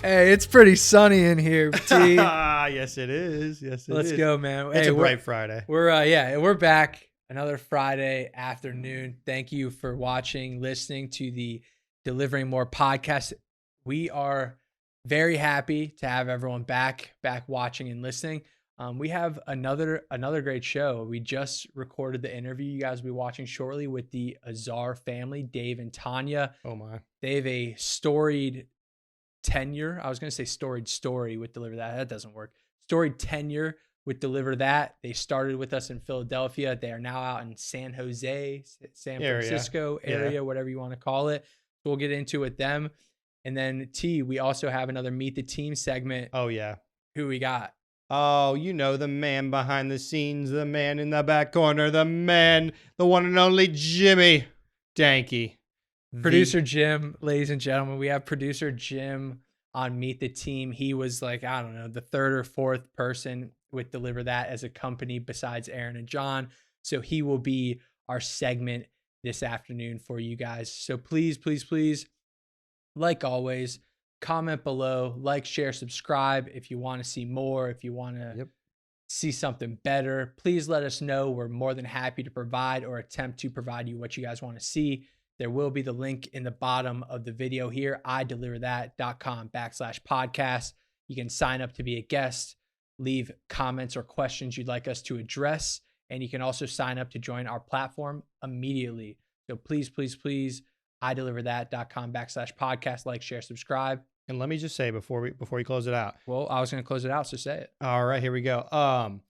Hey, it's pretty sunny in here, T. Yes, it is. Yes, Let's go, man. It's a bright Friday. We're back another Friday afternoon. Thank you for watching, listening to the Delivering More podcast. We are very happy to have everyone back watching and listening. We have another great show. We just recorded the interview you guys will be watching shortly with the Azar family, Dave and Tania. Oh my. They have a storied tenure. I was going to say storied story with Deliver That. That doesn't work. Storied tenure with Deliver That. They started with us in Philadelphia. They are now out in San Jose, San Francisco area, whatever you want to call it. So we'll get into it with them. And then T, we also have another Meet the Team segment. Oh yeah. Who we got? Oh, you know, the man behind the scenes, the man in the back corner, the man, the one and only Jimmy Dehnke. Producer Jim, ladies and gentlemen, we have producer Jim on Meet the Team. He was like, I don't know, the third or fourth person with Deliver That as a company besides Aaron and John. So he will be our segment this afternoon for you guys. So please, like always, comment below, like, share, subscribe if you want to see more, if you want to see something better. Please let us know. We're more than happy to provide or attempt to provide you what you guys want to see. There will be the link in the bottom of the video here, ideliverthat.com/podcast. You can sign up to be a guest, leave comments or questions you'd like us to address, and you can also sign up to join our platform immediately. So please, ideliverthat.com/podcast, like, share, subscribe. And let me just say before we close it out. Well, I was going to close it out, so say it. All right, here we go.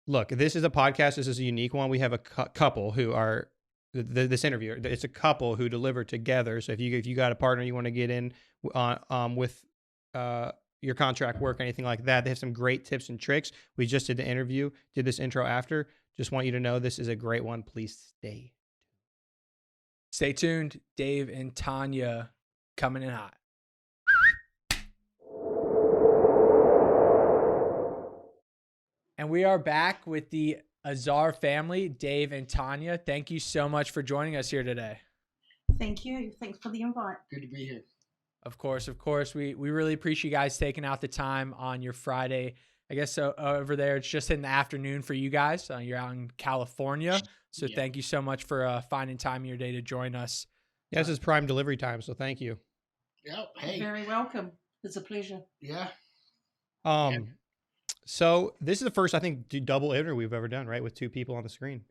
Look, this is a podcast. This is a unique one. We have a couple who are this interview. It's a couple who deliver together. So if you got a partner you want to get in with your contract work, anything like that, they have some great tips and tricks. We just did the interview, did this intro after. Just want you to know this is a great one. Please stay tuned. Dave and Tania coming in hot. And we are back with the Azar family, Dave and Tania. Thank you so much for joining us here today. Thank you. Thanks for the invite. Good to be here. Of course. We really appreciate you guys taking out the time on your Friday. I guess over there, it's just in the afternoon for you guys. You're out in California. So Thank you so much for finding time in your day to join us. Yeah, this is prime delivery time, so thank you. Yeah, hey. You're very welcome. It's a pleasure. Yeah. So this is the first, I think, double interview we've ever done, right? With two people on the screen.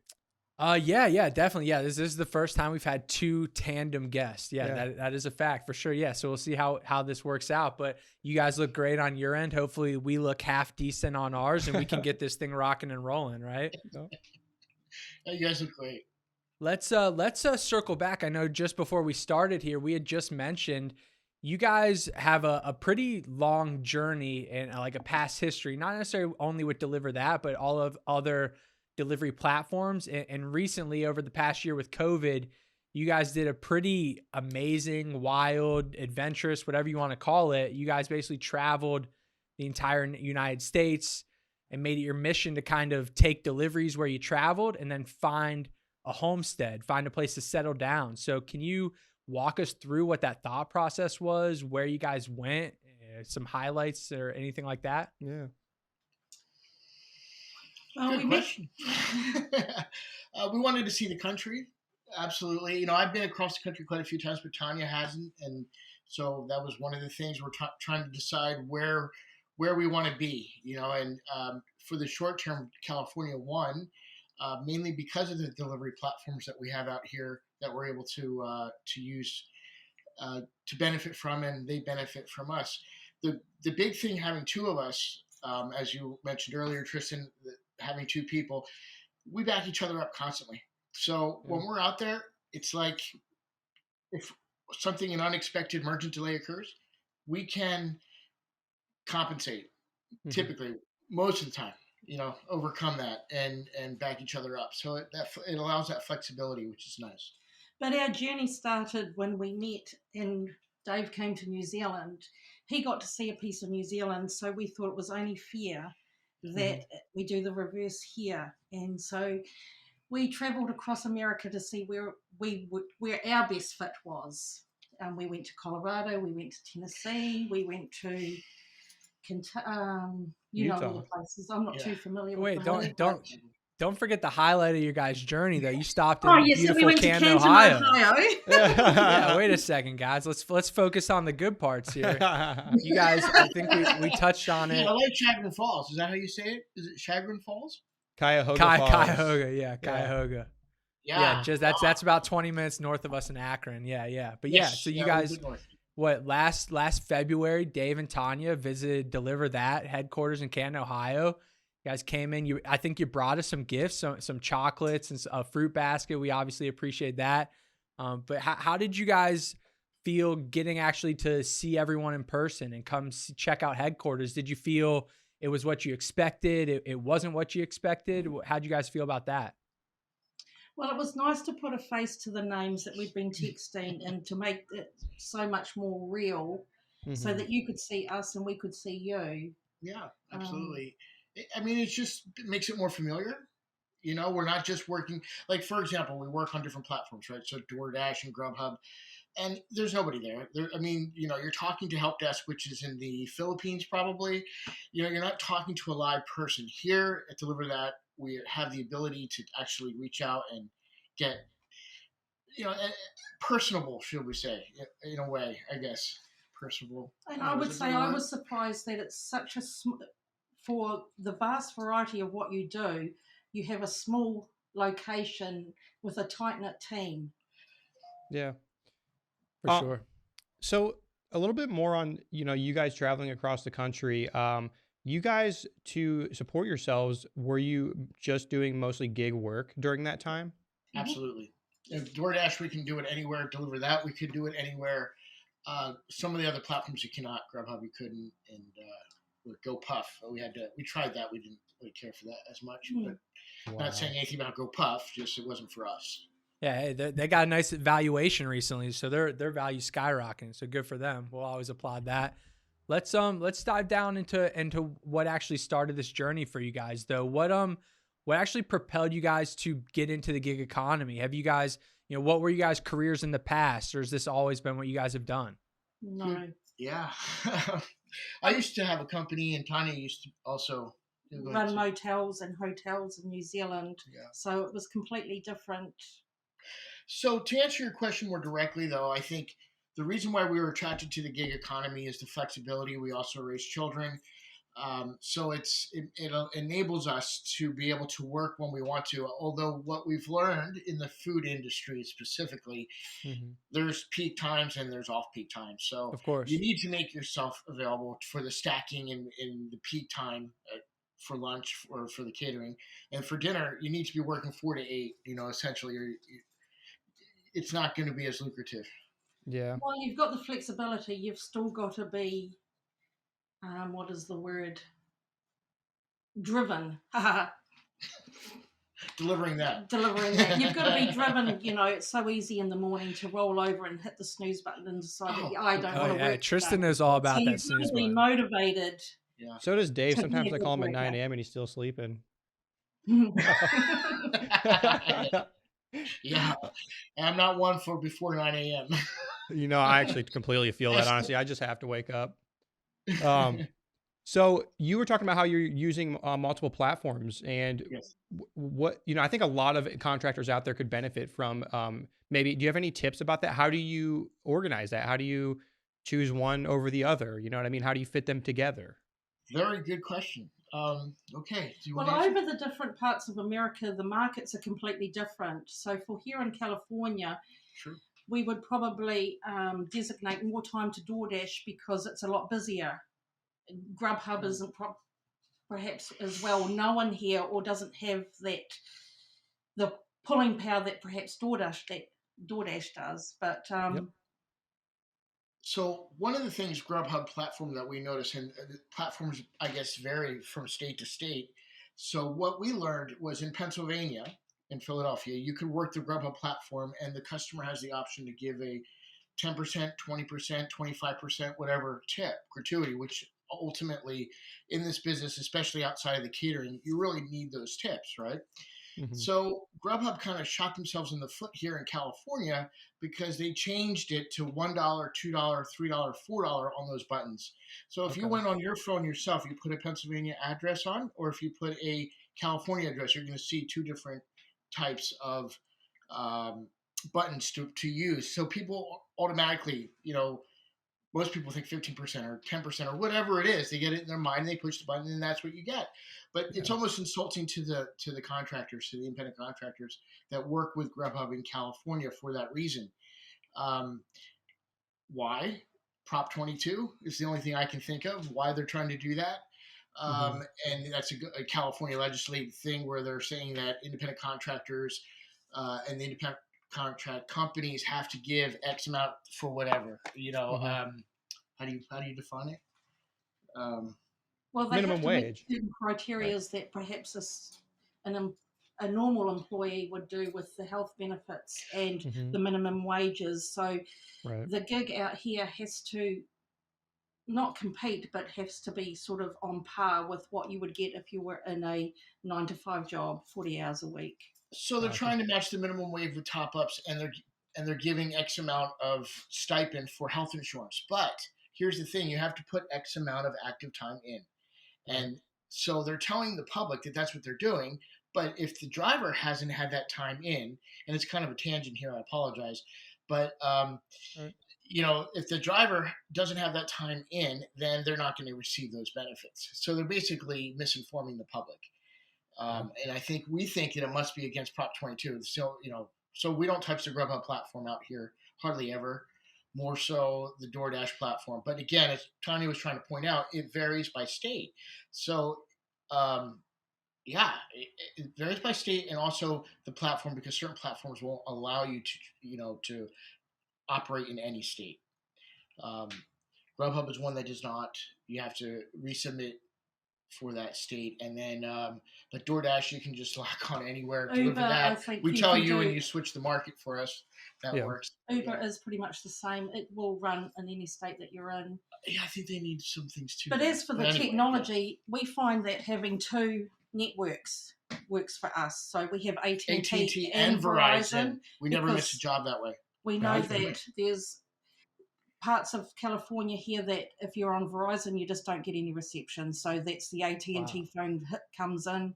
Yeah, definitely. Yeah, this is the first time we've had two tandem guests. Yeah. That is a fact for sure. Yeah, so we'll see how this works out. But you guys look great on your end. Hopefully we look half decent on ours and we can get this thing rocking and rolling, right? You guys look great. Let's circle back. I know just before we started here, we had just mentioned you guys have a pretty long journey and like a past history, not necessarily only with Deliver That, but all of other delivery platforms. And recently, over the past year with COVID, you guys did a pretty amazing, wild, adventurous, whatever you want to call it. You guys basically traveled the entire United States and made it your mission to kind of take deliveries where you traveled and then find a homestead, find a place to settle down. So can you walk us through what that thought process was, where you guys went, some highlights or anything like that? Yeah. Good question. We wanted to see the country. Absolutely. You know, I've been across the country quite a few times, but Tania hasn't. And so that was one of the things we're trying to decide where we want to be, you know, and for the short term, California won, mainly because of the delivery platforms that we have out here that we're able to use to benefit from, and they benefit from us. The big thing having two of us, as you mentioned earlier, Tristan, having two people, we back each other up constantly. So when we're out there, it's like if an unexpected emergent delay occurs, we can compensate typically most of the time, you know, overcome that and back each other up. So it allows that flexibility, which is nice. But our journey started when we met and Dave came to New Zealand. He got to see a piece of New Zealand, so we thought it was only fair that we do the reverse here. And so we travelled across America to see where our best fit was. We went to Colorado, we went to Tennessee, we went to you know all Utah. the places. I'm not Yeah. too familiar Wait, with the whole. don't forget the highlight of your guys' journey though. You stopped Oh in yes, and we beautiful went to Canton, Canton, Ohio. Yeah, Yeah, wait a second, guys. Let's focus on the good parts here. You guys, I think we touched on Yeah, it. I like Chagrin Falls. Is that how you say it? Is it Chagrin Falls? Cuyahoga Falls. Cuyahoga, yeah, Cuyahoga. Yeah, Yeah. just that's about 20 minutes north of us in Akron. Yeah. But yeah, Yes, so you yeah, guys, we did north. what last February, Dave and Tanya visited Deliver That headquarters in Canton, Ohio. You guys came in. I think you brought us some gifts, some chocolates and a fruit basket. We obviously appreciate that. But how did you guys feel getting actually to see everyone in person and come check out headquarters? Did you feel it was what you expected? It wasn't what you expected? How'd you guys feel about that? Well, it was nice to put a face to the names that we'd been texting and to make it so much more real so Mhm. that you could see us and we could see you. Yeah, absolutely. I mean, it makes it more familiar. You know, we're not just working, like, for example, we work on different platforms, right? So DoorDash and Grubhub, and there's nobody there. I mean, you know, you're talking to help desk, which is in the Philippines probably. You know, you're not talking to a live person. Here at Deliver That, we have the ability to actually reach out and get, you know, personable, should we say, in a way, I guess. Personable. And I I don't know, would is it say the I word? was surprised that it's such a for the vast variety of what you do, you have a small location with a tight knit team. Yeah. For sure. So a little bit more on, you guys traveling across the country. You guys, to support yourselves, were you just doing mostly gig work during that time? Absolutely. If DoorDash, we can do it anywhere. Deliver That, we could do it anywhere. Some of the other platforms you cannot. Grubhub, you couldn't, and with GoPuff, we tried that. We didn't really care for that as much. But not saying anything about GoPuff, just it wasn't for us. Yeah, hey, they got a nice valuation recently, so their value skyrocketing. So good for them. We'll always applaud that. Let's dive down into what actually started this journey for you guys, though. What actually propelled you guys to get into the gig economy? Have you guys, what were you guys' careers in the past, or has this always been what you guys have done? No. Yeah. I used to have a company, and Tania used to also run motels and hotels in New Zealand. Yeah. So it was completely different. So to answer your question more directly, though, I think the reason why we were attracted to the gig economy is the flexibility. We also raise children. So it enables us to be able to work when we want to. Although what we've learned in the food industry specifically, there's peak times and there's off-peak times. So Of course, you need to make yourself available for the stacking in the peak time for lunch or for the catering. And for dinner, you need to be working 4 to 8. Essentially, it's not going to be as lucrative. Yeah. Well, you've got the flexibility. You've still got to be, what is the word? Driven. Delivering that. You've got to be driven. It's so easy in the morning to roll over and hit the snooze button and decide that I don't want to work. Tristan knows all about so that snooze button. You're motivated. Yeah. So does Dave. Sometimes I call him at 9 a.m. and he's still sleeping. Yeah. And I'm not one for before 9 a.m. I actually completely feel that, honestly. I just have to wake up. So you were talking about how you're using multiple platforms, and Yes. what, I think a lot of contractors out there could benefit from, maybe, do you have any tips about that? How do you organize that? How do you choose one over the other? You know what I mean? How do you fit them together? Very good question. Okay. Do you Well, want to over the different parts of America, the markets are completely different. So for here in California, Sure. we would probably designate more time to DoorDash because it's a lot busier. Grubhub isn't perhaps as well known here or doesn't have the pulling power that perhaps DoorDash does. But So one of the things Grubhub platform that we notice, and platforms, I guess, vary from state to state. So what we learned was in Pennsylvania, in Philadelphia, you could work the Grubhub platform, and the customer has the option to give a 10%, 20%, 25%, whatever tip, gratuity, which ultimately in this business, especially outside of the catering, you really need those tips, right? Mhm. So Grubhub kind of shot themselves in the foot here in California because they changed it to $1, $2, $3, $4 on those buttons. So if you Okay. went on your phone yourself, you put a Pennsylvania address on, or if you put a California address, you're going to see two different types of um, buttons to use. So people automatically, most people think 15% or 10% or whatever it is. They get it in their mind, and they push the button, and that's what you get. But it's Yeah. almost insulting to the contractors, to the independent contractors that work with Grubhub in California for that reason. Um, why? Prop 22 is the only thing I can think of why they're trying to do that. Mhm. And that's a California legislative thing where they're saying that independent contractors and the independent contract companies have to give X amount for whatever. Mhm. How do you define it? Um, Well, they have Minimum to meet wage. certain Right. criteria that perhaps a normal employee would do with the health benefits and Mhm. the minimum wages. So Right. the gig out here has to not compete, but has to be sort of on par with what you would get if you were in a 9 to 5 job, 40 hours a week. so they're Gotcha. trying to match the minimum wage with top ups, and they're giving X amount of stipend for health insurance. But here's the thing: you have to put X amount of active time in. Right. And so they're telling the public that that's what they're doing. But if the driver hasn't had that time in, and it's kind of a tangent here, I apologize. But, Right. if the driver doesn't have that time in, then they're not going to receive those benefits. So they're basically misinforming the public. Yeah. And we think that it must be against Prop 22. So we don't touch the Grubhub platform out here hardly ever. More so the DoorDash platform. But again, as Tanya was trying to point out, it varies by state. So, um, yeah, it varies by state and also the platform because certain platforms won't allow you to operate in any state. Um, Grubhub is one that does not. You have to resubmit for that state. And then the DoorDash, you can just lock on anywhere, deliver Uber, I that. think We you tell can you, and do. you switch the market for us. That Yeah. works. Uber Yeah. is pretty much the same. It will run in any state that you're in. Yeah, I think they need some things too. But Though. as for But the anyway, technology, we find that having two networks works for us. So we have AT&T AT&T and and Verizon Verizon, we never miss a because job that way. we know Gotcha. that there's parts of California here that if you're on Verizon, you just don't get any reception. So that's the AT&T Wow. phone hit comes in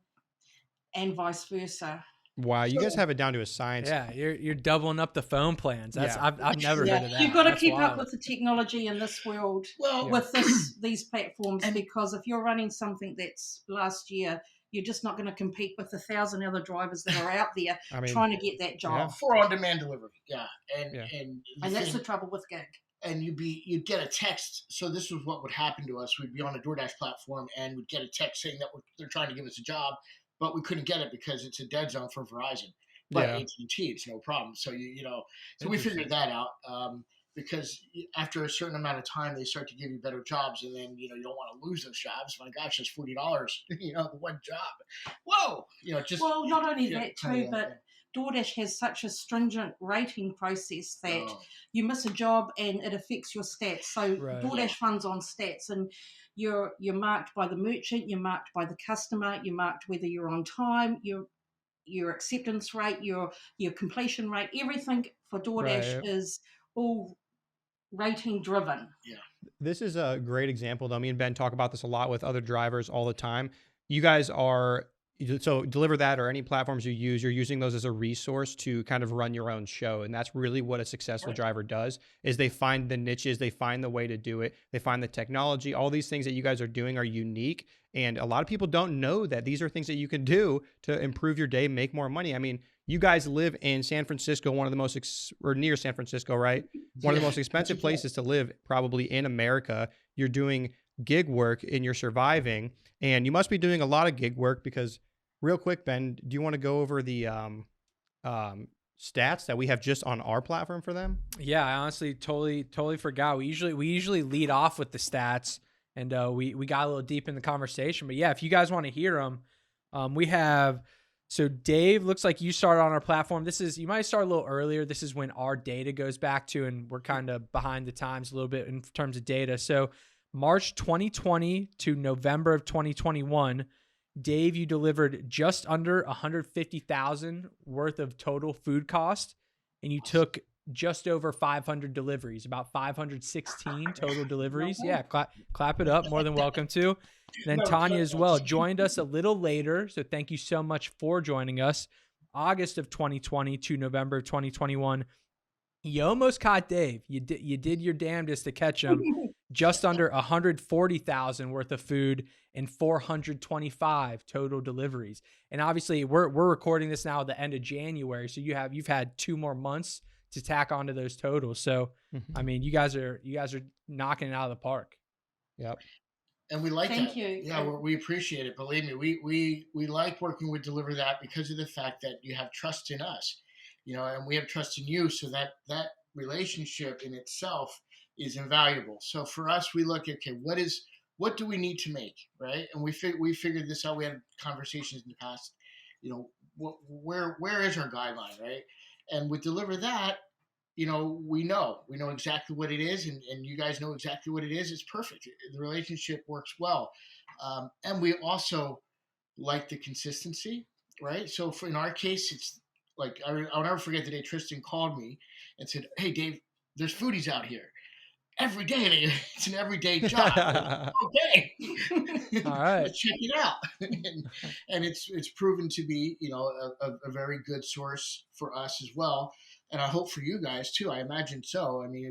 and vice versa. Wow. You guys So have it down to a science. Yeah, you're doubling up the phone plans. That's Yeah. I've never Yeah, heard of you've that. got to That's keep up wild. with the technology in this world well, Yeah. with these platforms And- because if you're running something that's last year, you're just not going to compete with 1,000 other drivers that are out there I mean, trying to get that job. for on-demand delivery, yeah, and Yeah. and And that's the thing, trouble with gig. and you'd get a text. So this was what would happen to us. We'd be on a DoorDash platform and we'd get a text saying that they're trying to give us a job, but we couldn't get it because it's a dead zone for Verizon. But Yeah. AT&T, it's no problem. So so we Interesting. figured that out because after a certain amount of time, they start to give you better jobs, and then you don't want to lose those jobs. My gosh, it's $40. The one job. Whoa, just Well, not only yeah, that kind too, of but DoorDash has such a stringent rating process that Oh. you miss a job and it affects your stats. So Right. DoorDash runs on stats, and you're marked by the merchant, you're marked by the customer, you're marked whether you're on time, your acceptance rate, your completion rate, everything for DoorDash Right. is all rating driven. This is a great example, though. Me and Ben talk about this a lot with other drivers all the time. You guys are, so Deliver That or any platforms you use, you're using those as a resource to kind of run your own show. And that's really what a successful Right. driver does, is they find the niches, they find the way to do it, they find the technology. All these things that you guys are doing are unique. And a lot of people don't know that these are things that you can do to improve your day, make more money. I mean, you guys live in San Francisco, one of the most, or near San Francisco, right? One of the Yeah, most expensive that's a point. places to live probably in America. You're doing gig work and you're surviving, and you must be doing a lot of gig work because real quick, Ben, do you want to go over the stats that we have just on our platform for them? Yeah, I honestly totally forgot. We usually lead off with the stats, and we got a little deep in the conversation. But yeah, if you guys want to hear them, we have. So Dave, looks like you started on our platform. You might start a little earlier. This is when our data goes back to, and we're kind of behind the times a little bit in terms of data. So March 2020 to November of 2021, Dave, you delivered just under 150,000 worth of total food cost, and you took just over 500 deliveries, about 516 total deliveries. Yeah, clap it up. More than welcome to. Then Tania as well joined us a little later, so thank you so much for joining us. August of 2020 to November of 2021. You almost caught Dave. You did your damnedest to catch him. Just under 140,000 worth of food and 425 total deliveries. And obviously, we're recording this now at the end of January, so you've had 2 more months to tack onto those totals. So, I mean, you guys are knocking it out of the park. Yep. And we like Thank that. you. Yeah, we appreciate it. Believe me, we like working with Deliver That because of the fact that you have trust in us, and we have trust in you. So that relationship in itself is invaluable. So for us, we look at, okay, what do we need to make, right? And we figured this out. We had conversations in the past, where is our guideline, right? And with Deliver That, we know exactly what it is, and you guys know exactly what it is. It's perfect. The relationship works well. And we also like the consistency, right? So in our case, it's like, I'll never forget the day Tristan called me and said, "Hey, Dave, there's foodies out here every day. It's an everyday job." Okay. All right. Let's check it out. and it's proven to be, a very good source for us as well. And I hope for you guys too. I imagine so. I mean,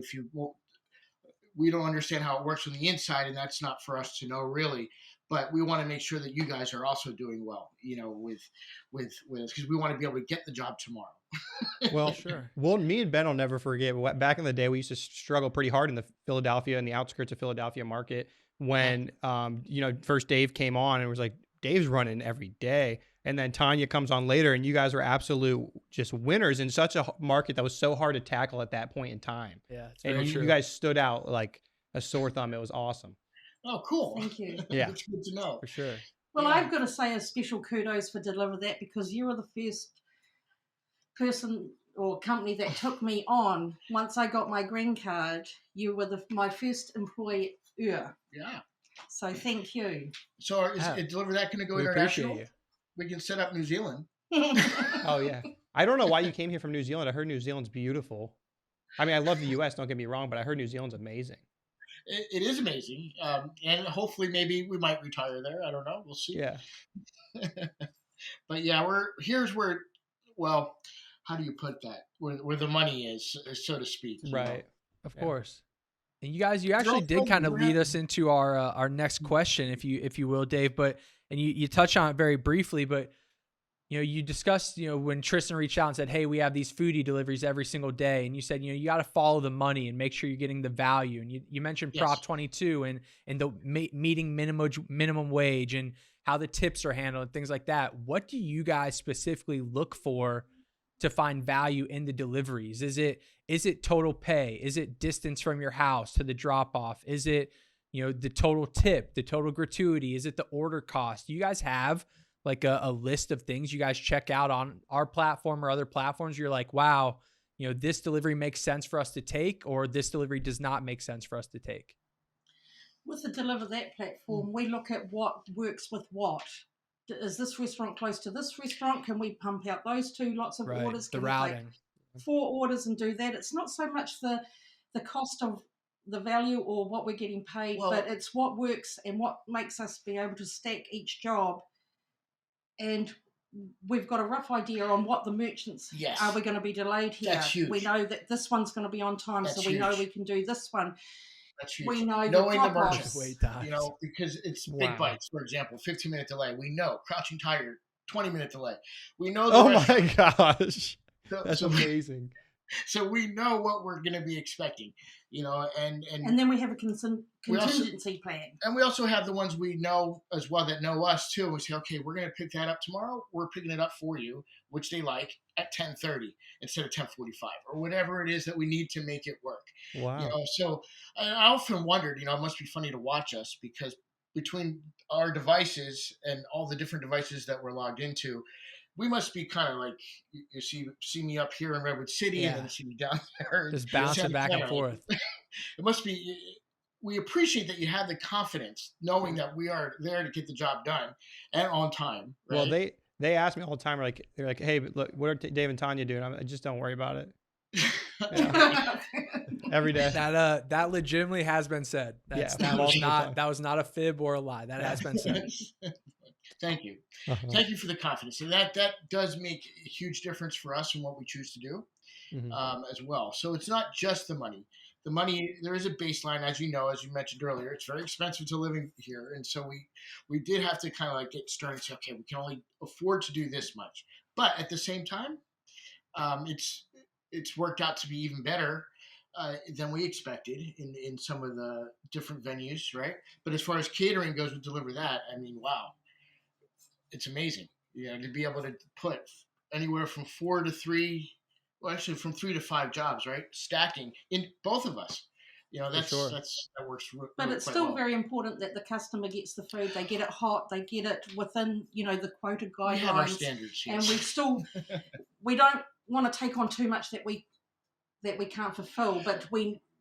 we don't understand how it works on the inside, and that's not for us to know really. But we want to make sure that you guys are also doing well, with because we want to be able to get the job tomorrow. Well, sure. Well, me and Ben will never forget. Back in the day, we used to struggle pretty hard in the Philadelphia and the outskirts of Philadelphia market when, first Dave came on and was like, Dave's running every day. And then Tania comes on later, and you guys were absolute just winners in such a market that was so hard to tackle at that point in time. Yeah, it's and very true. You guys stood out like a sore thumb. It was awesome. Oh, cool. Thank you. Yeah. It's good to know. For sure. Well, Yeah. I've got to say a special kudos for Deliver That, because you were the first person or company that took me on. Once I got my green card, you were my first employer. Yeah. So thank you. So is Deliver That going to go We international? appreciate you. We can set up New Zealand. Oh, yeah. I don't know why you came here from New Zealand. I heard New Zealand's beautiful. I mean, I love the U.S., don't get me wrong, but I heard New Zealand's amazing. It is amazing. And hopefully maybe we might retire there. I don't know. We'll see. Yeah. But yeah, here's where, well, how do you put that? Where the money is, so to speak. Right. Of course. And you actually did kind of lead us into our next question, if you will, Dave. But you touched on it very briefly, but you discussed when Tristan reached out and said, "Hey, we have these foodie deliveries every single day," and you said you got to follow the money and make sure you're getting the value. And you mentioned Prop 22 and the meeting minimum wage and how the tips are handled and things like that. What do you guys specifically look for to find value in the deliveries? Is it total pay? Is it distance from your house to the drop off? Is it the total tip, the total gratuity? Is it the order cost? Do you guys have like a list of things you guys check out on our platform or other platforms? You're like, wow, this delivery makes sense for us to take, or this delivery does not make sense for us to take? With the Deliver That platform, we look at what works with what. Is this restaurant close to this restaurant? Can we pump out those 2 lots of orders? The Can routing. we take 4 orders and do that? It's not so much the cost of the value or what we're getting paid, but it's what works and what makes us be able to stack each job. And we've got a rough idea on what the merchants are we going to be delayed here. That's huge. We know that this one's going to be on time, so we know we can do this one. That's huge. We know knowing the drop-offs. merchants, because it's big bites. For example, 15-minute delay. We know Crouching Tiger, 20-minute delay. We know. My gosh, that's amazing. So we know what we're going to be expecting, and then we have a contingency plan. And we also have the ones we know as well that know us too. And we say, okay, we're going to pick that up tomorrow. We're picking it up for you, which they like, at 10:30 instead of 10:45 or whatever it is that we need to make it work. Wow. So I often wondered, it must be funny to watch us, because between our devices and all the different devices that we're logged into, we must be kind of like, you see me up here in Redwood City and then see me down there. Just bouncing back and forth. It must be, we appreciate that you have the confidence knowing that we are there to get the job done and on time. Right? Well, they ask me all the time, they're like, hey, but look, what are Dave and Tanya doing? I just don't worry about it. Yeah. Every day. That legitimately has been said. That was not a fib or a lie. That has been said. Thank you. Thank you for the confidence. And that does make a huge difference for us in what we choose to do as well. So it's not just the money. The money, there is a baseline, as you know, as you mentioned earlier. It's very expensive to live here. And so we did have to kind of like get started and say, okay, we can only afford to do this much. But at the same time, it's worked out to be even better than we expected in some of the different venues, right? But as far as catering goes, we deliver that. I mean, wow. It's amazing, to be able to put anywhere from 4 to 3, well, actually from 3 to 5 jobs, right? Stacking in both of us. That works. But it's still very important that the customer gets the food. They get it hot. They get it within, the quota guidelines. We have our standards, yes. And we still, we don't want to take on too much that we can't fulfill. But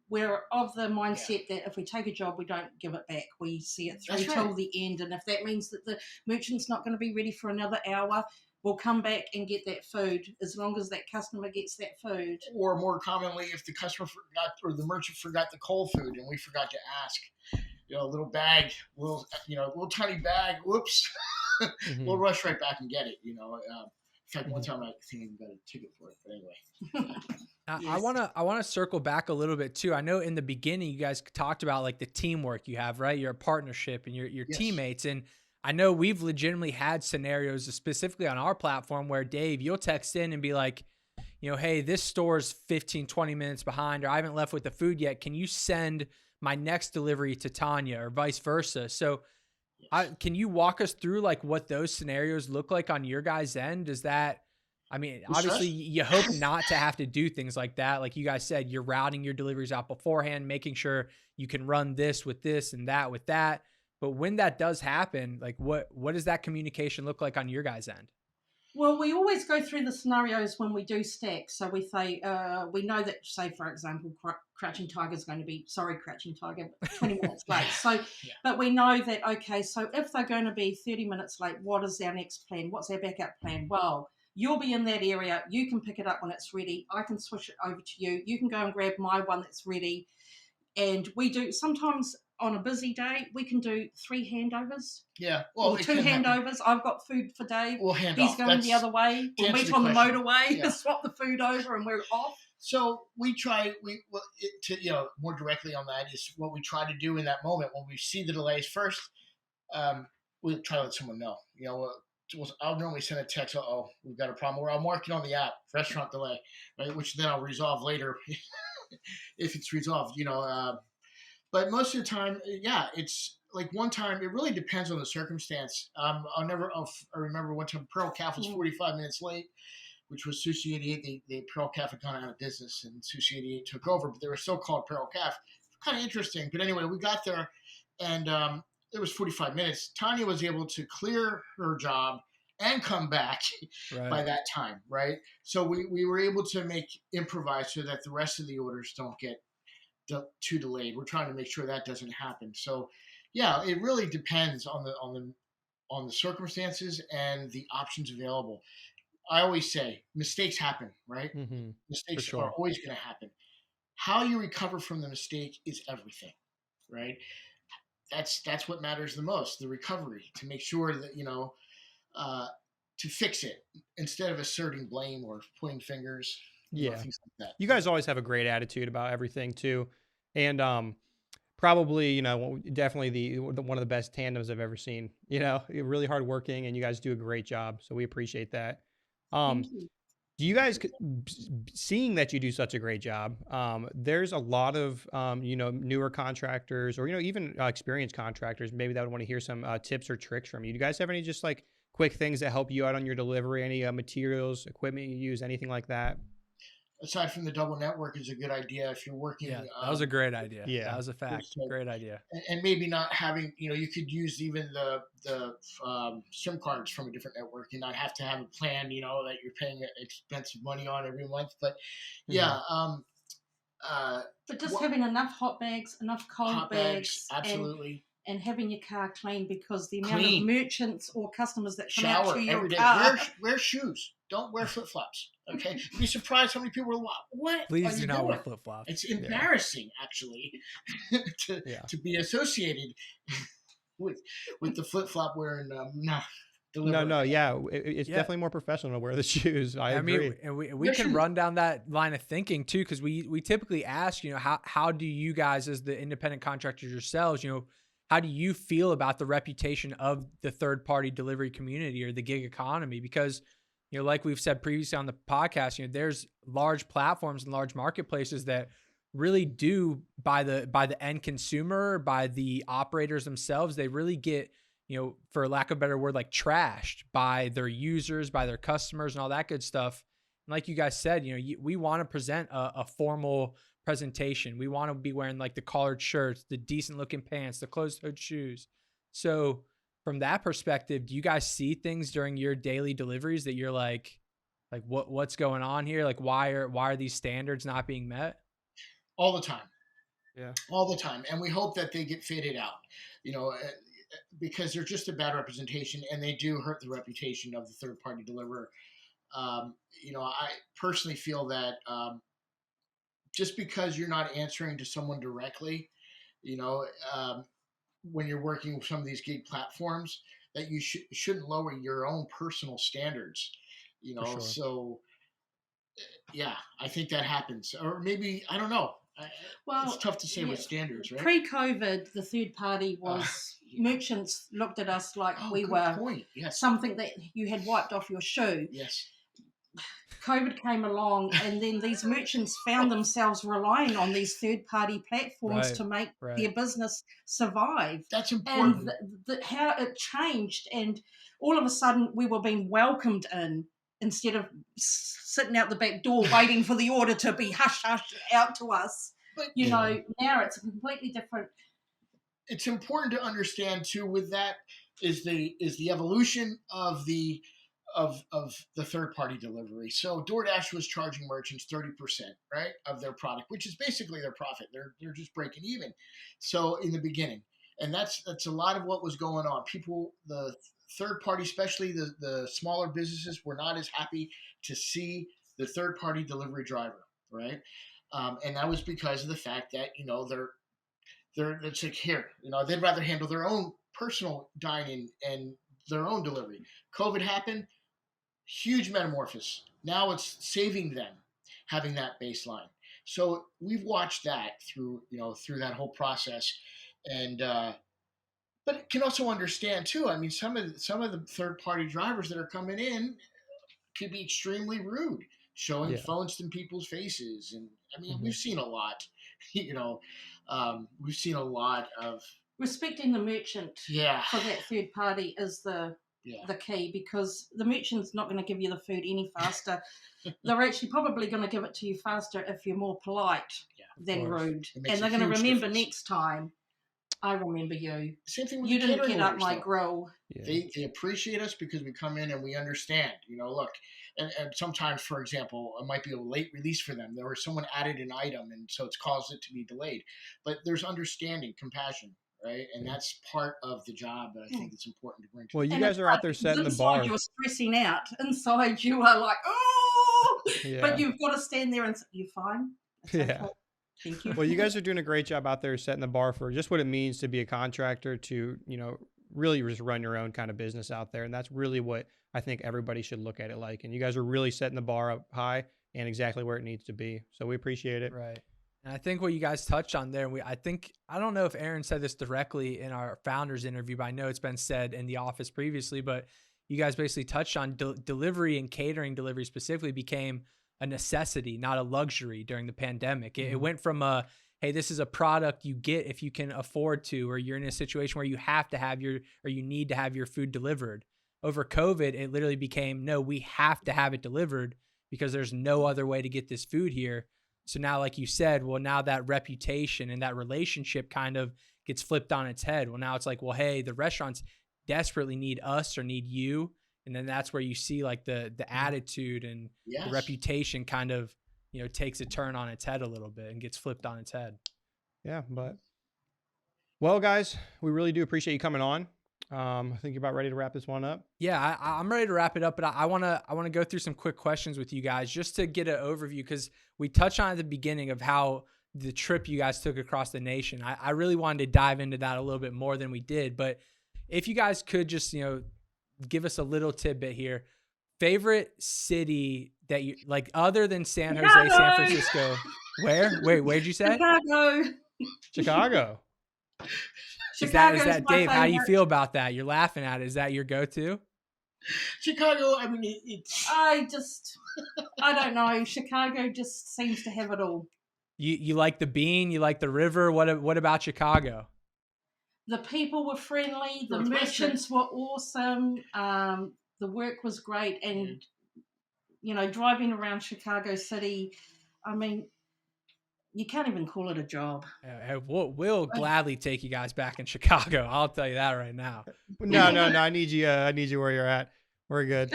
we're of the mindset that if we take a job, we don't give it back. We see it through till the end. And if that means that the merchant's not going to be ready for another hour, we'll come back and get that food as long as that customer gets that food. Or more commonly, if the customer forgot or the merchant forgot the cold food and we forgot to ask, a little bag, little tiny bag, whoops, we'll rush right back and get it, In fact, one time I think I even got a ticket for it, but anyway. I want to circle back a little bit too. I know in the beginning you guys talked about like the teamwork you have, right? Your partnership and your teammates. And I know we've legitimately had scenarios specifically on our platform where Dave, you'll text in and be like, hey, this store's 15, 20 minutes behind, or I haven't left with the food yet. Can you send my next delivery to Tanya or vice versa? So can you walk us through like what those scenarios look like on your guys' end? Obviously you hope not to have to do things like that. Like you guys said, you're routing your deliveries out beforehand, making sure you can run this with this and that with that. But when that does happen, like what does that communication look like on your guys' end? Well, we always go through the scenarios when we do stack. So we say, we know that, say, for example, Crouching Tiger is going to be, 20 minutes late. So, but we know that, okay, so if they're going to be 30 minutes late, what is our next plan? What's our backup plan? Well, you'll be in that area. You can pick it up when it's ready. I can switch it over to you. You can go and grab my one that's ready. And we do, sometimes on a busy day, we can do 3 handovers. Yeah. Well, or 2 handovers. I've got food for Dave. We'll hand He's off. going the other way. We'll meet on the motorway, swap the food over, and we're off. So we try, more directly on that is what we try to do in that moment when we see the delays first. We'll try to let someone know. I'll normally send a text, we've got a problem. Or I'll mark it on the app, restaurant delay, right? Which then I'll resolve later if it's resolved, But most of the time, it's like one time, it really depends on the circumstance. I remember one time Pearl Calf was 45 minutes late, which was Sushi 88. The Pearl Calf had gone out of business and Sushi 88 took over, but they were still called Pearl Calf. Kind of interesting. But anyway, we got there and it was 45 minutes. Tanya was able to clear her job and come back by that time, right? So we were able to improvise so that the rest of the orders don't get too delayed. We're trying to make sure that doesn't happen. So, it really depends on the circumstances and the options available. I always say mistakes happen, right? Mm-hmm. Mistakes are always going to happen. How you recover from the mistake is everything, right? That's what matters the most, the recovery, to make sure that, to fix it instead of asserting blame or pointing fingers. Things like that. You guys always have a great attitude about everything too. And probably, definitely one of the best tandems I've ever seen. You're really hardworking and you guys do a great job. So we appreciate that. Do you guys, seeing that you do such a great job, there's a lot of, newer contractors or, even experienced contractors, maybe that would want to hear some tips or tricks from you. Do you guys have any just like quick things that help you out on your delivery? Any materials, equipment you use, anything like that? Aside from the double network is a good idea if you're working. Yeah, that was a great idea. Yeah, that was a fact. Great idea. And maybe not having, you could use even the SIM cards from a different network and not have to have a plan, that you're paying expensive money on every month. But But just What- having enough hot bags, enough cold hot bags, absolutely. and having your car clean, because the amount Clean. of merchants or customers that come out Shower to your every day. car. Wear shoes. Don't wear flip flops. Okay, you'd be surprised how many people are like, "What Please are do you not doing?" wear flip flops. It's embarrassing, actually, to be associated with the flip flop wearing. No, yeah, it's Yeah. definitely more professional to wear the shoes. I agree. mean, and we can run down that line of thinking too, because we typically ask, how do you guys, as the independent contractors yourselves, how do you feel about the reputation of the third party delivery community or the gig economy? Because like we've said previously on the podcast, there's large platforms and large marketplaces that really do, by the end consumer, by the operators themselves, they really get, for lack of a better word, like trashed by their users, by their customers and all that good stuff. And like you guys said, we want to present a formal presentation. We want to be wearing like the collared shirts, the decent looking pants, the closed toed shoes. So from that perspective, do you guys see things during your daily deliveries that you're like what's going on here? Like, why are these standards not being met? All the time. Yeah. All the time. And we hope that they get faded out, because they're just a bad representation, and they do hurt the reputation of the third party deliverer. I personally feel that just because you're not answering to someone directly, when you're working with some of these gig platforms, that you shouldn't lower your own personal standards, Sure. So yeah, I think that happens. Or maybe, I don't know. Well, it's tough to say with standards, right? Pre-COVID, the third party was merchants looked at us like we good were point. Yes. something that you had wiped off your shoe. Yes. COVID came along, and then these merchants found themselves relying on these third-party platforms to make their business survive. That's important. And how it changed, and all of a sudden we were being welcomed in instead of sitting out the back door waiting for the order to be hush out to us. But, now it's a completely different. It's important to understand too. With that is the evolution of the third party delivery. So DoorDash was charging merchants 30%, right, of their product, which is basically their profit. They're just breaking even. So in the beginning, and that's a lot of what was going on. People, the third party, especially the smaller businesses, were not as happy to see the third party delivery driver, right? And that was because of the fact that it's like, here, they'd rather handle their own personal dining and their own delivery. COVID happened. Huge metamorphosis. Now it's saving them having that baseline. So we've watched that through that whole process, and but it can also understand too. I mean, some of the third party drivers that are coming in could be extremely rude, showing phones in people's faces, and I mean, we've seen a lot. We've seen a lot of Respecting the merchant for that third party is the key, because the merchant's not going to give you the food any faster. They're actually probably going to give it to you faster if you're more polite than rude. And they're going to remember next time, I remember you. Same thing with you the didn't get up orders, my though. grill. Yeah. They appreciate us because we come in and we understand. Look, and sometimes, for example, it might be a late release for them. There was someone added an item, and so it's caused it to be delayed. But there's understanding, compassion, right? And that's part of the job that I think it's important to bring to. Well, you guys are out there setting the bar. You're stressing out. Inside, you are like, oh! Yeah. But you've got to stand there and say, you're fine. Okay. Thank you. Well, you guys are doing a great job out there setting the bar for just what it means to be a contractor, to, really just run your own kind of business out there. And that's really what I think everybody should look at it like. And you guys are really setting the bar up high and exactly where it needs to be. So we appreciate it. Right. And I think what you guys touched on there, I don't know if Aaron said this directly in our founders interview, but I know it's been said in the office previously, but you guys basically touched on delivery, and catering delivery specifically became a necessity, not a luxury during the pandemic. It went from hey, this is a product you get if you can afford to, or you're in a situation where you have to have you need to have your food delivered. Over COVID, it literally became, no, we have to have it delivered because there's no other way to get this food here. So now, like you said, well, now that reputation and that relationship kind of gets flipped on its head. Well, now it's like, well, hey, the restaurants desperately need us or need you. And then that's where you see like the attitude and the reputation kind of takes a turn on its head a little bit and gets flipped on its head. Yeah, but well, guys, we really do appreciate you coming on. I think you're about ready to wrap this one up. Yeah, I'm ready to wrap it up, but I wanna go through some quick questions with you guys just to get an overview, because we touched on at the beginning of how the trip you guys took across the nation. I really wanted to dive into that a little bit more than we did, but if you guys could just give us a little tidbit here. Favorite city that you like other than San Jose, Chicago. San Francisco? Where? Wait, where'd you say? Chicago. Chicago. Is Chicago's that my Dave? How do you favorite. feel about that? You're laughing at it. Is that your go-to? Chicago, I mean, it's. I don't know. Chicago just seems to have it all. You like the bean? You like the river? What about Chicago? The people were friendly. The Well, merchants were awesome. The work was great. And, driving around Chicago City, I mean, you can't even call it a job. We'll gladly take you guys back in Chicago. I'll tell you that right now. No. I need you where you're at. We're good.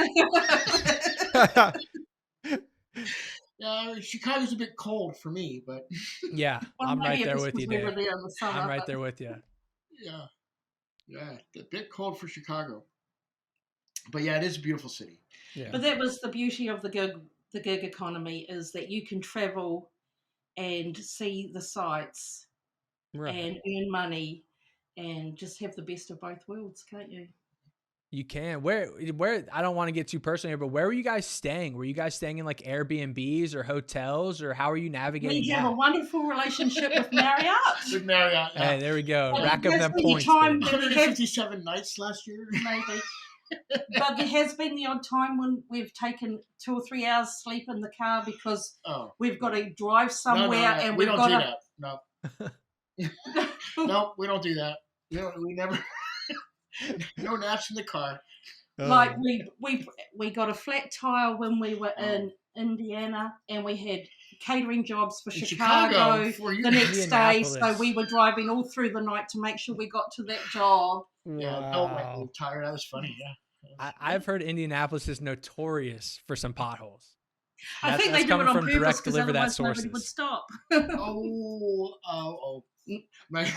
Chicago's a bit cold for me, but Yeah, Well, I'm right maybe there it's with you, because we were Dave. there in the summer, I'm right but- there with you. yeah, a bit cold for Chicago. But yeah, it is a beautiful city. Yeah. But that was the beauty of the gig economy, is that you can travel and see the sights Right. and earn money and just have the best of both worlds, can't you? You can. Where I don't want to get too personal here, but where were you guys staying? Were you guys staying in like Airbnbs or hotels, or how are you navigating We have a that? wonderful relationship with Marriott. With Marriott, Hey, there we go. But Rack up there's them been points. time dude. when we have 157 nights last year. maybe. But there has been the odd time when we've taken 2 or 3 hours sleep in the car because Oh, we've got to drive somewhere and we we've don't got do to. that. No, no, we don't do that. We never. No naps in the car. Like we got a flat tire when we were in Indiana, and we had catering jobs for In Chicago for you. the next day. So Indianapolis. we were driving all through the night to make sure we got to that job. Yeah, belt went a little tired. That was funny. Yeah. I've heard Indianapolis is notorious for some potholes. I think That's they do it coming on from purpose direct because deliver that otherwise nobody would sources. stop. Oh. My...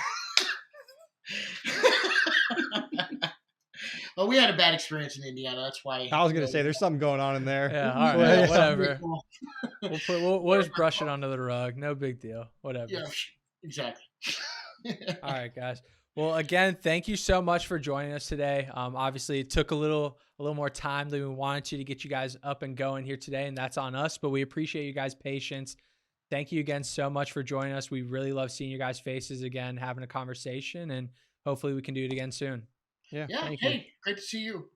Well, we had a bad experience in Indiana. That's why. I was gonna say there's something going on in there. Yeah, all right, Well, whatever. Cool. We'll just brush it under the rug. No big deal. Whatever. Yeah, exactly. All right, guys. Well, again, thank you so much for joining us today. Obviously, it took a little more time than we wanted to get you guys up and going here today, and that's on us. But we appreciate you guys' patience. Thank you again so much for joining us. We really love seeing you guys' faces again, having a conversation, and hopefully we can do it again soon. Yeah. Yeah. Thank you. Hey, great to see you.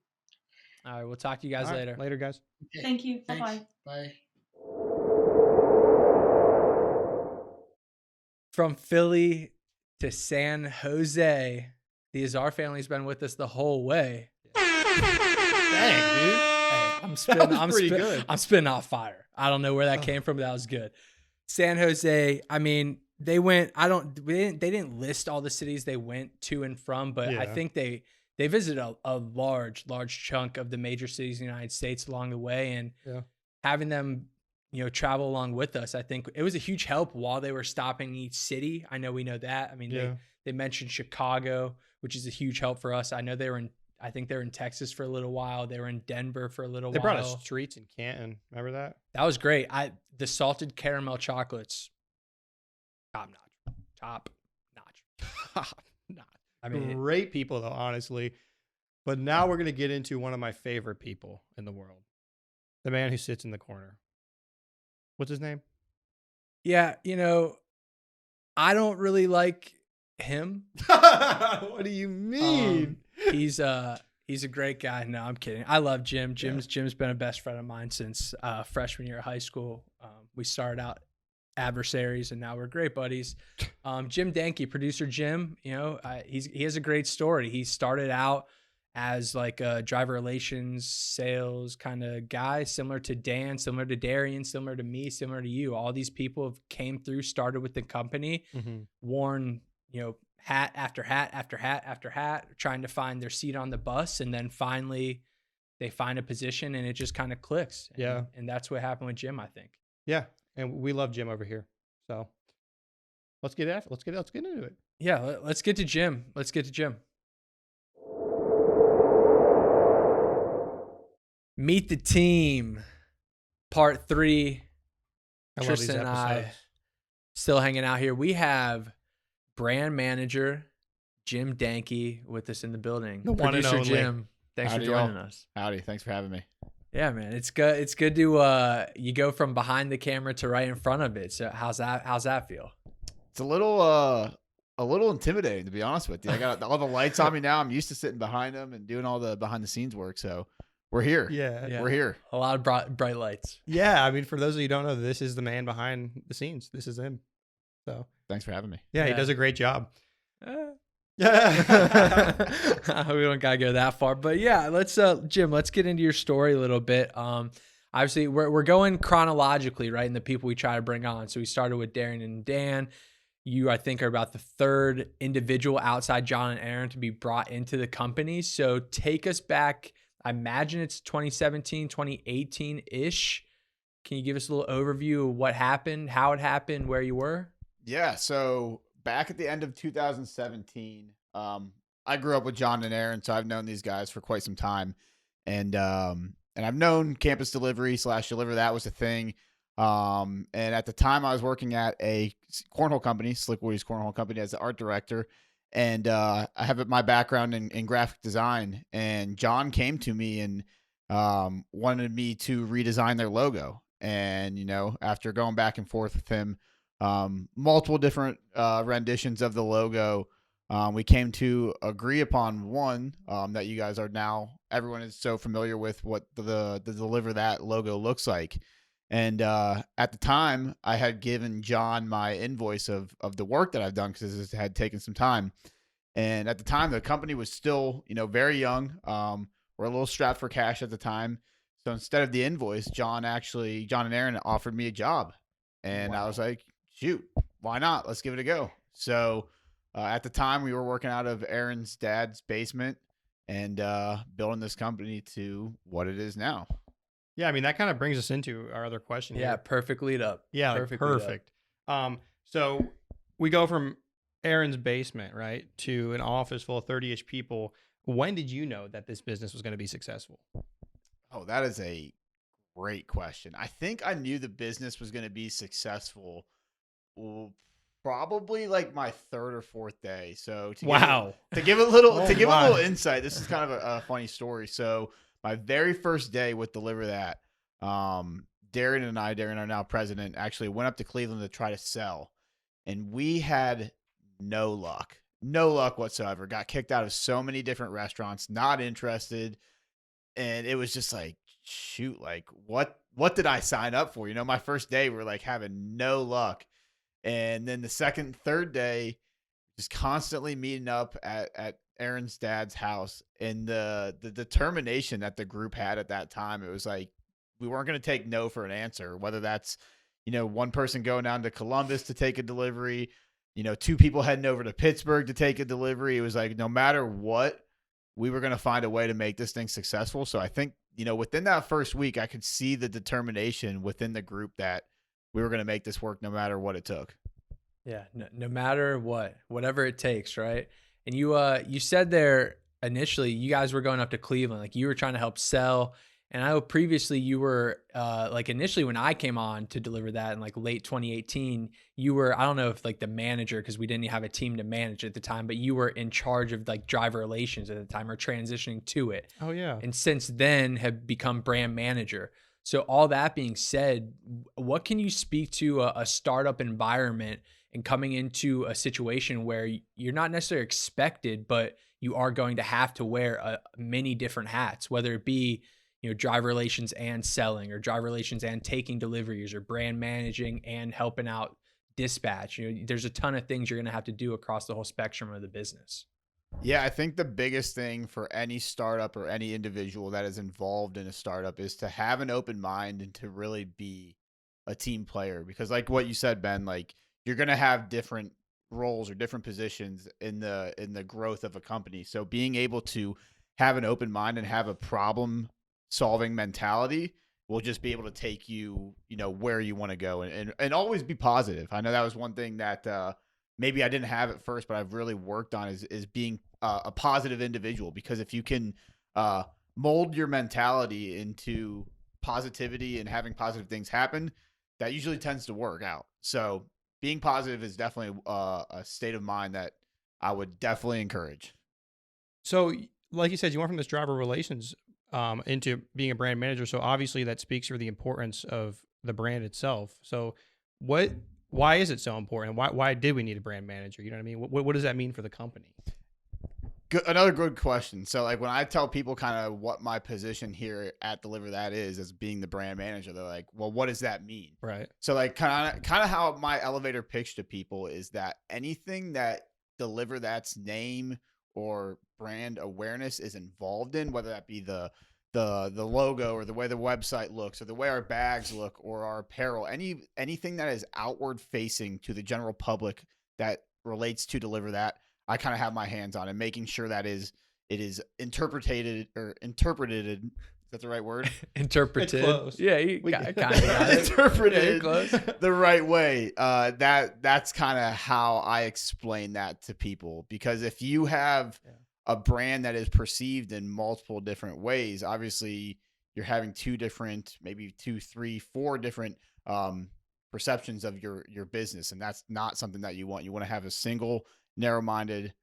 All right, we'll talk to you guys All right, later. Later, guys. Okay. Thank you. Thanks. Bye-bye. Bye. From Philly to San Jose, the Azar family's been with us the whole way. Dang, dude. Hey, I'm pretty good. I'm spitting off fire. I don't know where that came from, but that was good. San Jose, I mean, they didn't list all the cities they went to and from, but I Yeah. think they visited a large chunk of the major cities in the United States along the way, and Yeah. having them, travel along with us, I think it was a huge help while they were stopping in each city. I know we know that. I mean, Yeah. they mentioned Chicago, which is a huge help for us. I know I think they were in Texas for a little while. They were in Denver for a little They while. brought us treats in Canton. Remember that? That was great. The salted caramel chocolates, top notch. I mean, Great people, though, honestly. But now we're going to get into one of my favorite people in the world. The man who sits in the corner. What's his name? yeah, I don't really like him. What do you mean? He's a great guy. No, I'm kidding. I love Jim. Jim's been a best friend of mine since freshman year of high school. We started out adversaries, and now we're great buddies. Jim Dehnke, producer Jim, he has a great story. He started out as like a driver relations sales kind of guy, similar to Dan, similar to Darian, similar to me, similar to you. All these people have came through, started with the company, worn, hat after hat after hat after hat, trying to find their seat on the bus, and then finally they find a position and it just kind of clicks. Yeah. And that's what happened with Jim, I think. Yeah. and we love Jim over here. So let's get into it. Yeah, let's get to Jim. Let's get to Jim. Meet the team, part 3. I love these Tristan and I episodes. still hanging out here. We have brand manager Jim Dehnke with us in the building. The one and Producer only. Jim, thanks Howdy, for joining y'all. us. Howdy, thanks for having me. Yeah, man, it's good. It's good to you go from behind the camera to right in front of it. So how's that feel? It's a little intimidating, to be honest with you. I got all the lights on me now. I'm used to sitting behind them and doing all the behind the scenes work. So we're here. Yeah. We're here. A lot of bright lights. Yeah, I mean, for those of you who don't know, this is the man behind the scenes. This is him. So Thanks for having me. yeah, he Yeah. does a great job. We don't gotta go that far, but yeah, let's Jim, let's get into your story a little bit. Obviously we're going chronologically, right? And the people we try to bring on. So we started with Darren and Dan. You, I think, are about the third individual outside John and Aaron to be brought into the company. So take us back. I imagine it's 2017, 2018 ish. Can you give us a little overview of what happened, how it happened, where you were? Yeah. So back at the end of 2017, I grew up with John and Aaron, so I've known these guys for quite some time, and I've known campus delivery / deliver. That was a thing. And at the time, I was working at a cornhole company, Slick Woodies Cornhole Company, as the art director. And I have my background in graphic design. And John came to me and wanted me to redesign their logo. And, after going back and forth with him, multiple different renditions of the logo, we came to agree upon one that you guys are now, everyone is so familiar with what the Deliver That logo looks like. And at the time, I had given John my invoice of the work that I've done because this had taken some time. And at the time, the company was still, very young. We're a little strapped for cash at the time. So instead of the invoice, John and Aaron offered me a job. And I was like, shoot, why not? Let's give it a go. So at the time, we were working out of Aaron's dad's basement and building this company to what it is now. Yeah, I mean, that kind of brings us into our other question Yeah, here. perfect lead up. Yeah, like, Perfect lead up. perfect. So we go from Aaron's basement, right, to an office full of 30-ish people. When did you know that this business was going to be successful? Oh, that is a great question. I think I knew the business was going to be successful probably like my third or fourth day. So to give a little insight, this is kind of a funny story. So my very first day with Deliver That, Darren are now president, actually went up to Cleveland to try to sell. And we had no luck whatsoever. Got kicked out of so many different restaurants, not interested. And it was just like, shoot, like what did I sign up for? My first day, we're like having no luck. And then the second, third day, just constantly meeting up at Aaron's dad's house, and the determination that the group had at that time, it was like we weren't going to take no for an answer, whether that's, one person going down to Columbus to take a delivery, 2 people heading over to Pittsburgh to take a delivery. It was like, no matter what, we were going to find a way to make this thing successful. So I think, within that first week, I could see the determination within the group that we were going to make this work no matter what it took. Yeah, no matter whatever it takes, right? And you said there initially you guys were going up to Cleveland, like you were trying to help sell. And I know previously you were like initially when I came on to Deliver That in like late 2018, you were, I don't know if like the manager, because we didn't have a team to manage at the time, but you were in charge of like driver relations at the time or transitioning to it. Oh, yeah. And since then have become brand manager. So all that being said, what can you speak to a startup environment and coming into a situation where you're not necessarily expected, but you are going to have to wear many different hats, whether it be, driver relations and selling, or driver relations and taking deliveries, or brand managing and helping out dispatch. There's a ton of things you're going to have to do across the whole spectrum of the business. Yeah, I think the biggest thing for any startup or any individual that is involved in a startup is to have an open mind and to really be a team player. Because like what you said, Ben, like you're going to have different roles or different positions in the growth of a company. So being able to have an open mind and have a problem solving mentality will just be able to take you, where you want to go, and always be positive. I know that was one thing that maybe I didn't have at first, but I've really worked on is being a positive individual, because if you can mold your mentality into positivity and having positive things happen, that usually tends to work out. So being positive is definitely a state of mind that I would definitely encourage. So, like you said, you went from this driver relations into being a brand manager. So obviously that speaks for the importance of the brand itself. So why is it so important? Why did we need a brand manager? You know what I mean? What does that mean for the company? Another good question. So like when I tell people kind of what my position here at Deliver That is as being the brand manager, they're like, well, what does that mean? Right. So like kind of how my elevator pitch to people is that anything that Deliver That's name or brand awareness is involved in, whether that be the logo or the way the website looks or the way our bags look or our apparel, anything that is outward facing to the general public that relates to Deliver That, I kind of have my hands on, and making sure that it is interpreted. Is that the right word? Interpreted. It's close. Yeah, you kind of got it. Interpreted Yeah, close. the right way. That's kind of how I explain that to people, because if you have a brand that is perceived in multiple different ways, obviously you're having maybe 2, 3, 4 different perceptions of your business, and that's not something that you want. You want to have a single narrow-minded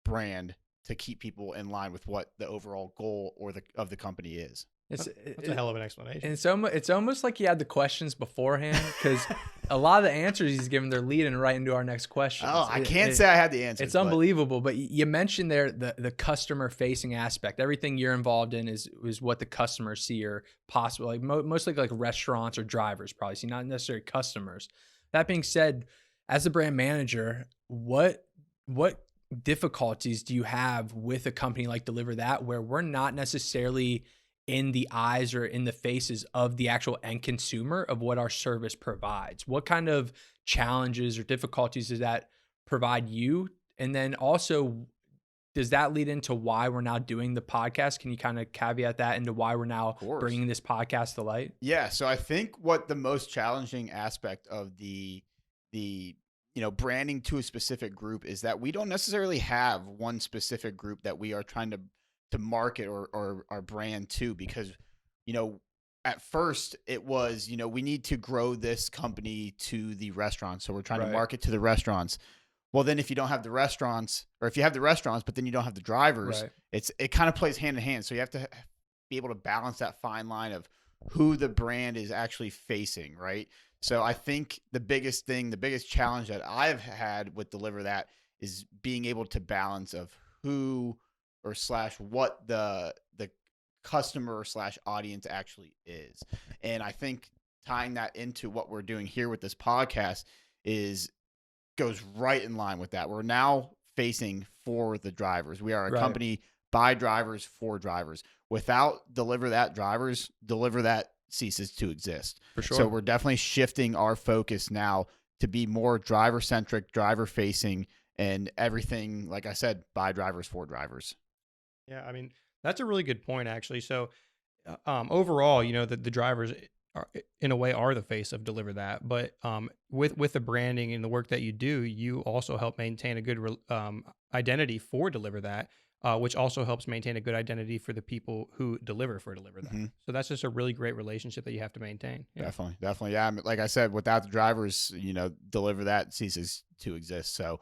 brand to keep people in line with what the overall goal of the company is. That's a hell of an explanation. And it's almost like he had the questions beforehand, because a lot of the answers he's given, they're leading right into our next question. Oh, I can't say I had the answer. It's unbelievable. But you mentioned there the customer facing aspect. Everything you're involved in is what the customers see, or possibly mostly like restaurants or drivers probably see, not necessarily customers. That being said, as a brand manager, what difficulties do you have with a company like Deliver That, where we're not necessarily in the eyes or in the faces of the actual end consumer of what our service provides? What kind of challenges or difficulties does that provide you? And then also, does that lead into why we're now doing the podcast? Can you kind of caveat that into why we're now bringing this podcast to light? Yeah. So I think what the most challenging aspect of the branding to a specific group is that we don't necessarily have one specific group that we are trying to market or our brand to, because at first it was we need to grow this company to the restaurants, so we're trying to market to the restaurants. Well, then if you don't have the restaurants, or if you have the restaurants but then you don't have the drivers, it kind of plays hand in hand. So you have to be able to balance that fine line of who the brand is actually facing, right? So I think the biggest challenge that I've had with Deliver That is being able to balance of who or / what the customer / audience actually is. And I think tying that into what we're doing here with this podcast goes right in line with that. We're now facing for the drivers. We are a company by drivers for drivers. Without Deliver That drivers, Deliver That ceases to exist. For sure. So we're definitely shifting our focus now to be more driver centric, driver facing, and everything, like I said, by drivers for drivers. Yeah, I mean, that's a really good point, actually. So overall, the drivers are, in a way, are the face of Deliver That. But with the branding and the work that you do, you also help maintain a good identity for Deliver That, which also helps maintain a good identity for the people who deliver for Deliver That. Mm-hmm. So that's just a really great relationship that you have to maintain. Yeah. Definitely. Yeah. Like I said, without the drivers, Deliver That ceases to exist. So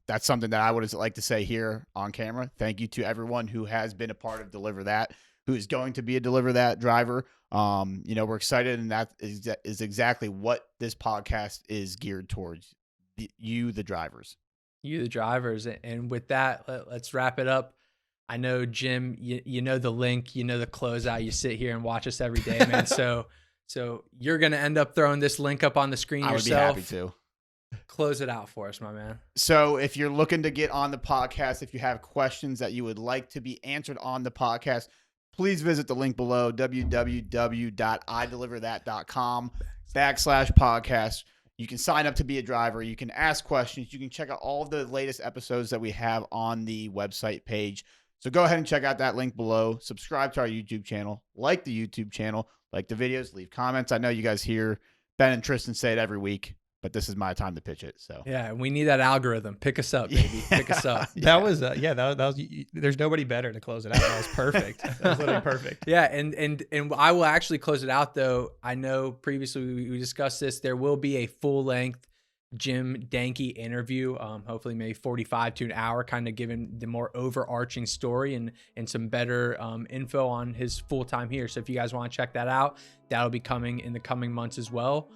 that's something that I would like to say here on camera. Thank you to everyone who has been a part of Deliver That, who is going to be a Deliver That driver. We're excited, and that is exactly what this podcast is geared towards. You, the drivers. You, the drivers. And with that, let's wrap it up. I know, Jim, you know the link, the closeout. You sit here and watch us every day, man. So you're going to end up throwing this link up on the screen yourself. I would be happy to. Close it out for us, my man. So if you're looking to get on the podcast, if you have questions that you would like to be answered on the podcast, please visit the link below, www.ideliverthat.com/podcast. You can sign up to be a driver. You can ask questions. You can check out all of the latest episodes that we have on the website page. So go ahead and check out that link below. Subscribe to our YouTube channel. Like the YouTube channel. Like the videos. Leave comments. I know you guys hear Ben and Tristan say it every week, but this is my time to pitch it. So Yeah, we need that algorithm. Pick us up, baby. Pick us up. That was that was there's nobody better to close it out. That was perfect. That was literally perfect. Yeah, and I will actually close it out though. I know previously we discussed this. There will be a full length Jim Dehnke interview, hopefully maybe 45 to an hour, kind of giving the more overarching story and some better info on his full time here. So if you guys want to check that out, that'll be coming in the coming months as well.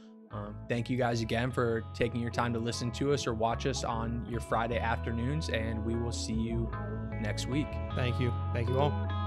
Thank you guys again for taking your time to listen to us or watch us on your Friday afternoons, and we will see you next week. Thank you all.